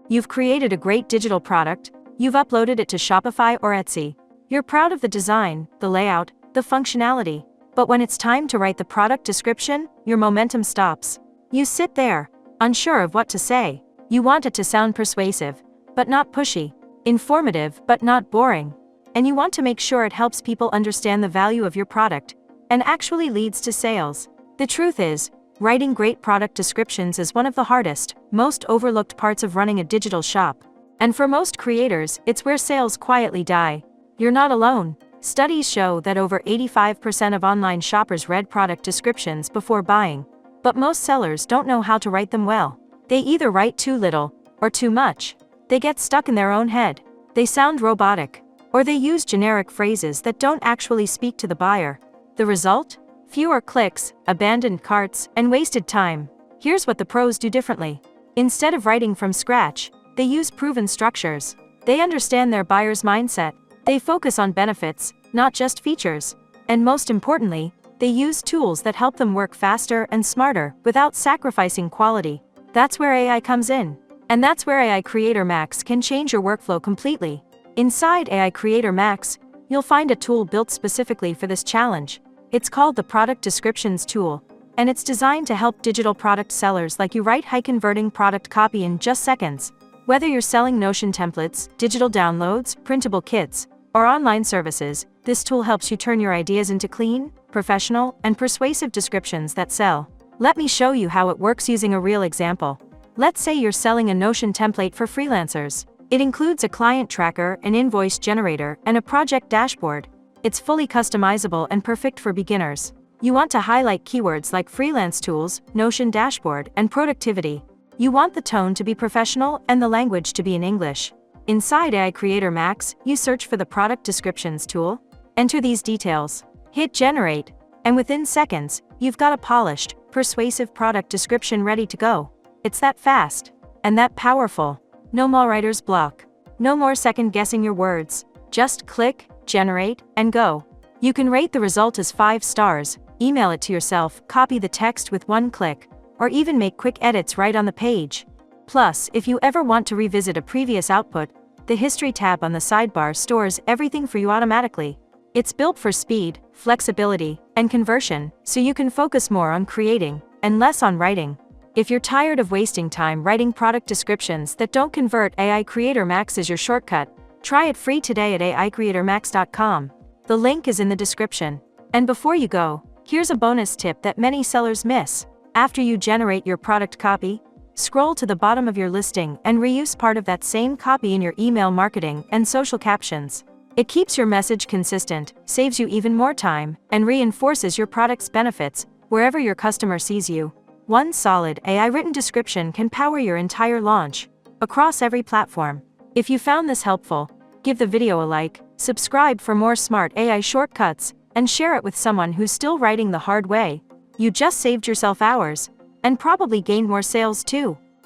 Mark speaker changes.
Speaker 1: You've created a great digital product, you've uploaded it to Shopify or Etsy. You're proud of the design, the layout, the functionality. But when it's time to write the product description, your momentum stops. You sit there, unsure of what to say. You want it to sound persuasive, but not pushy, informative, but not boring. And you want to make sure it helps people understand the value of your product and actually leads to sales. The truth is, writing great product descriptions is one of the hardest, most overlooked parts of running a digital shop. And for most creators, it's where sales quietly die. You're not alone. Studies show that over 85% of online shoppers read product descriptions before buying. But most sellers don't know how to write them well. They either write too little or too much. They get stuck in their own head. They sound robotic, or they use generic phrases that don't actually speak to the buyer. The result? Fewer clicks, abandoned carts, and wasted time. Here's what the pros do differently. Instead of writing from scratch, they use proven structures. They understand their buyer's mindset. They focus on benefits, not just features. And most importantly, they use tools that help them work faster and smarter without sacrificing quality. That's where AI comes in. And that's where AI Creator Max can change your workflow completely. Inside AI Creator Max, you'll find a tool built specifically for this challenge. It's called the Product Descriptions tool, and it's designed to help digital product sellers like you write high-converting product copy in just seconds. Whether you're selling Notion templates, digital downloads, printable kits, or online services, this tool helps you turn your ideas into clean, professional, and persuasive descriptions that sell. Let me show you how it works using a real example. Let's say you're selling a Notion template for freelancers. It includes a client tracker, an invoice generator, and a project dashboard. It's fully customizable and perfect for beginners. You want to highlight keywords like freelance tools, Notion dashboard, and productivity. You want the tone to be professional and the language to be in English. Inside AI Creator Max, you search for the Product Descriptions tool, enter these details, hit Generate, and within seconds, you've got a polished, persuasive product description ready to go. It's that fast and that powerful. No more writer's block. No more second-guessing your words. Just click, generate, and go. You can rate the result as 5 stars, email it to yourself, copy the text with one click, or even make quick edits right on the page. Plus, if you ever want to revisit a previous output, the History tab on the sidebar stores everything for you automatically. It's built for speed, flexibility, and conversion, so you can focus more on creating and less on writing. If you're tired of wasting time writing product descriptions that don't convert, AI Creator Max is your shortcut. Try it free today at aicreatormax.com. The link is in the description. And before you go, here's a bonus tip that many sellers miss. After you generate your product copy, scroll to the bottom of your listing and reuse part of that same copy in your email marketing and social captions. It keeps your message consistent, saves you even more time, and reinforces your product's benefits wherever your customer sees you. One solid AI-written description can power your entire launch across every platform. If you found this helpful, give the video a like, subscribe for more smart AI shortcuts, and share it with someone who's still writing the hard way. You just saved yourself hours and probably gained more sales too.